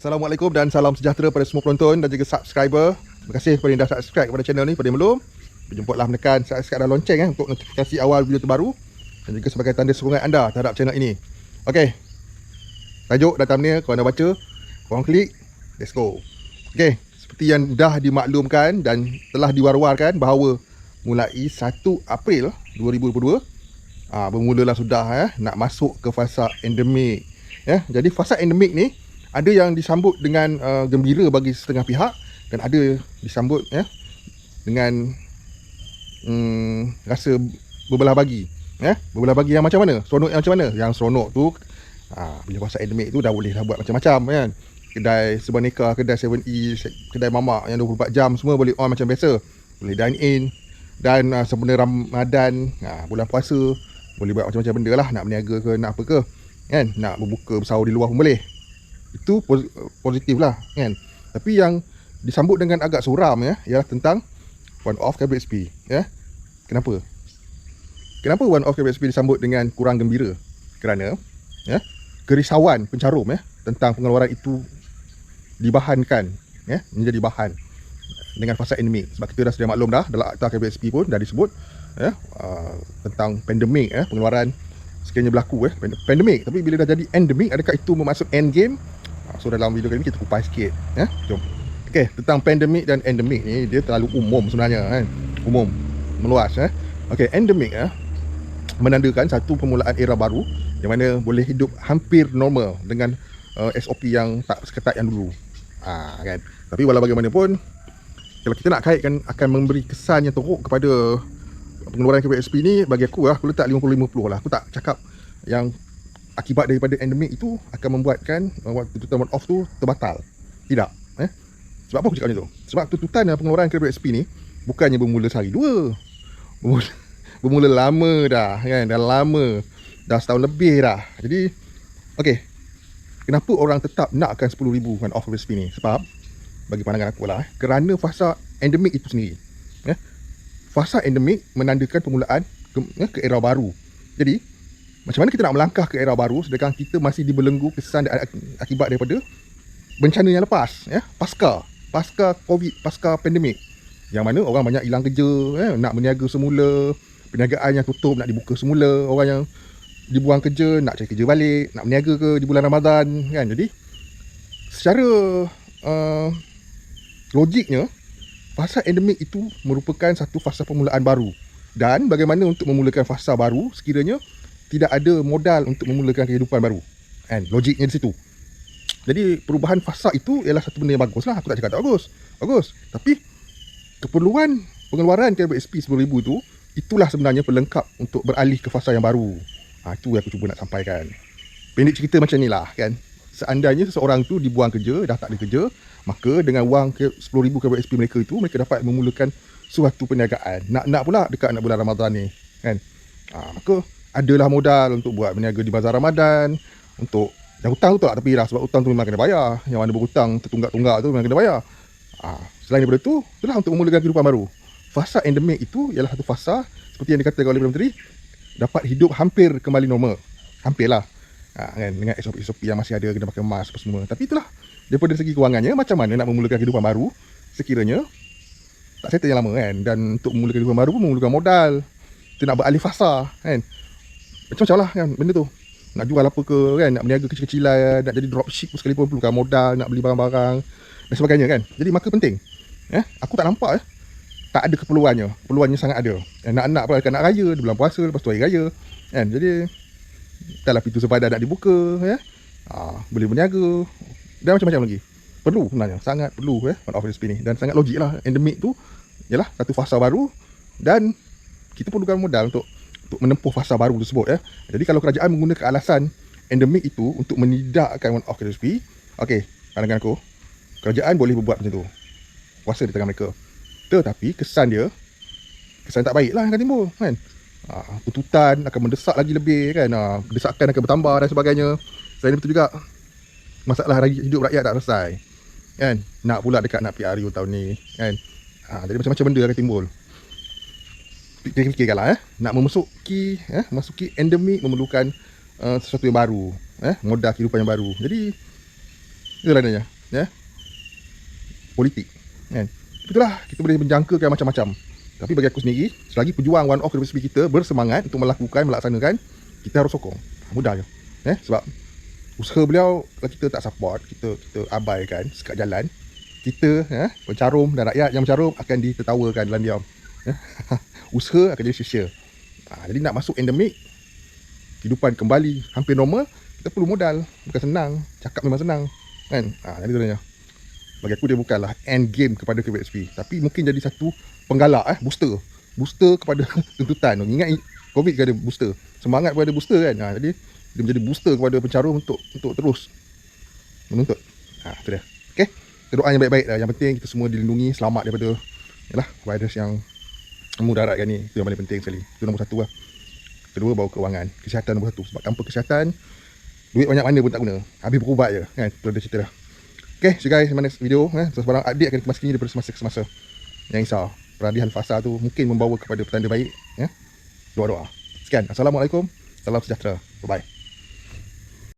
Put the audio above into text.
Assalamualaikum dan salam sejahtera pada semua penonton dan juga subscriber. Terima kasih kepada yang dah subscribe kepada channel ni. Pada yang belum, berjumputlah menekan subscribe dan lonceng untuk notifikasi awal video terbaru dan juga sebagai tanda sokongan anda terhadap channel ini. Okey, tajuk dan thumbnail korang dah baca, korang klik, let's go. Okey, seperti yang dah dimaklumkan dan telah diwar-warkan bahawa mulai 1 April 2022 bermulalah sudah nak masuk ke fasa endemik. Jadi fasa endemik ni ada yang disambut dengan gembira bagi setengah pihak dan ada disambut dengan rasa berbelah bagi. Berbelah bagi yang macam mana? Seronok yang macam mana? Yang seronok tu bila fasa endemik tu dah boleh buat macam-macam kan. Kedai Sebaneka, kedai 7E, kedai mamak yang 24 jam semua boleh on macam biasa. Boleh dine in. Dan sempena Ramadan, bulan puasa, boleh buat macam-macam benda lah. Nak berniaga ke, nak apa ke kan? Nak berbuka bersahur di luar pun boleh. Itu positif lah kan. Tapi yang disambut dengan agak suram ialah tentang one off KBSP. Kenapa one off KBSP disambut dengan kurang gembira? Kerana kerisauan pencarum tentang pengeluaran itu dibahankan menjadi bahan dengan fasa endemik. Sebab kita dah sedia maklum dah dalam akta KBSP pun dah disebut tentang pandemik, pengeluaran sekiranya berlaku pandemik. Tapi bila dah jadi endemik, adakah itu bermaksud end game? So dalam video kali ni kita kupas sikit jom. Okey, tentang pandemik dan endemik ni dia terlalu umum sebenarnya kan. Umum, meluas Okey, endemik menandakan satu permulaan era baru yang mana boleh hidup hampir normal dengan SOP yang tak seketat yang dulu. Kan. Tapi walau bagaimanapun, kalau kita nak kaitkan akan memberi kesan yang teruk kepada pengeluaran KBSP ni, bagi aku letak 50-50 lah. Aku tak cakap yang akibat daripada endemik itu akan membuatkan waktu tututan one off tu terbatal. Tidak. Sebab apa aku cakap macam tu? Sebab tututan pengeluaran KBSP ni bukannya bermula sehari dua. Bermula lama dah kan. Dah lama. Dah setahun lebih dah. Jadi okey, kenapa orang tetap nakkan 10,000 one off KBSP ni? Sebab bagi pandangan aku lah kerana fasa endemik itu sendiri. Fasa endemik menandakan permulaan ke era baru. Jadi macam mana kita nak melangkah ke era baru sedangkan kita masih dibelenggu kesan akibat daripada bencana yang lepas, pasca COVID, pasca pandemik, yang mana orang banyak hilang kerja, nak berniaga semula, perniagaan yang tutup nak dibuka semula, orang yang dibuang kerja nak cari kerja balik, nak berniaga ke di bulan Ramadan kan. Jadi secara logiknya fasa endemik itu merupakan satu fasa permulaan baru. Dan bagaimana untuk memulakan fasa baru sekiranya tidak ada modal untuk memulakan kehidupan baru kan? Logiknya di situ. Jadi perubahan fasa itu ialah satu benda yang bagus lah. Aku tak cakap tak bagus. Tapi keperluan pengeluaran KBSP 10,000 tu, itulah sebenarnya pelengkap untuk beralih ke fasa yang baru. Itu yang aku cuba nak sampaikan. Pendek cerita macam ni lah kan. Seandainya seseorang tu dibuang kerja, dah tak ada kerja, maka dengan wang 10,000 KBSP mereka itu, mereka dapat memulakan suatu perniagaan. Nak pula dekat bulan Ramadan ni kan. Maka adalah modal untuk buat berniaga di bazar Ramadan. Untuk yang hutang tu tak tepi dah, sebab hutang tu memang kena bayar. Yang mana berhutang tertunggak-tunggak tu memang kena bayar. Selain daripada tu, itulah untuk memulakan kehidupan baru. Fasa endemik itu ialah satu fasa seperti yang dikatakan oleh Perdana Menteri, dapat hidup hampir kembali normal. Hampirlah kan, dengan SOP-SOP yang masih ada, kena pakai mask apa semua. Tapi itulah daripada segi kewangannya, macam mana nak memulakan kehidupan baru sekiranya tak settle yang lama kan. Dan untuk memulakan kehidupan baru pun memerlukan modal. Kita nak beralih fasa kan. Macam-macam lah kan benda tu. Nak jual apa ke kan, nak berniaga kecil-kecilan, nak jadi dropship sekalipun perlukan modal, nak beli barang-barang dan sebagainya kan. Jadi maka penting aku tak nampak tak ada keperluannya. Keperluannya sangat ada. Nak pula dekat nak raya, di bulan puasa, lepas tu hari raya kan. Jadi taklah pintu sepadan nak dibuka boleh berniaga dan macam-macam lagi. Perlu sebenarnya, sangat perlu one off KBSP ni. Dan sangat logik lah. Endemik tu ialah satu fasa baru dan kita perlukan modal untuk menempuh fasa baru tersebut Jadi kalau kerajaan menggunakan alasan endemik itu untuk menidakkan one off KBSP, okey, pandangan aku, kerajaan boleh berbuat macam tu, kuasa di tangan mereka. Tetapi kesan tak baik lah yang akan timbul kan. Tuntutan akan mendesak lagi lebih kan, desakan akan bertambah dan sebagainya. Selain itu juga masalah hidup rakyat tak selesai kan. Nak pula dekat nak PRU tahun ni kan. Jadi macam-macam benda akan timbul. Fikirkanlah nak masuki endemik memerlukan sesuatu yang baru, modal kehidupan yang baru. Jadi Itulah adanya, ya. Politik, kan. Itulah kita boleh menjangkakan macam-macam. Tapi bagi aku sendiri, selagi pejuang one off daripada kita bersemangat untuk melaksanakan, kita harus sokong. Mudah je. Sebab usaha beliau kalau kita tak support, kita abaikan sekat jalan, kita pencarum dan rakyat yang mencarum akan ditertawakan dalam diam. Usaha akan jadi sia-sia. Jadi nak masuk endemik, kehidupan kembali hampir normal, kita perlu modal. Bukan senang. Cakap memang senang, kan. Jadi sebenarnya bagi aku dia bukanlah end game kepada KBSP, tapi mungkin jadi satu penggalak, booster kepada tuntutan. Ingat COVID kan ada booster, semangat pun ada booster kan. Jadi dia menjadi booster kepada pencarum untuk terus menuntut. Itu dia. Okey, kita doa yang baik-baik lah. Yang penting kita semua dilindungi, selamat daripada virus yang mudaratkan ni. Itu yang paling penting sekali. Itu nombor satu lah. Kedua, bawa keuangan. Kesihatan nombor satu. Sebab tanpa kesihatan, duit banyak mana pun tak guna. Habis berubat je, kan. Itu ada cerita dah. Okay, so guys, mana video sebarang update akan kemas kini daripada semasa ke semasa. Yang risau peralihan fasa tu mungkin membawa kepada petanda baik. Doa-doa. Sekian, Assalamualaikum. Salam sejahtera. Bye-bye.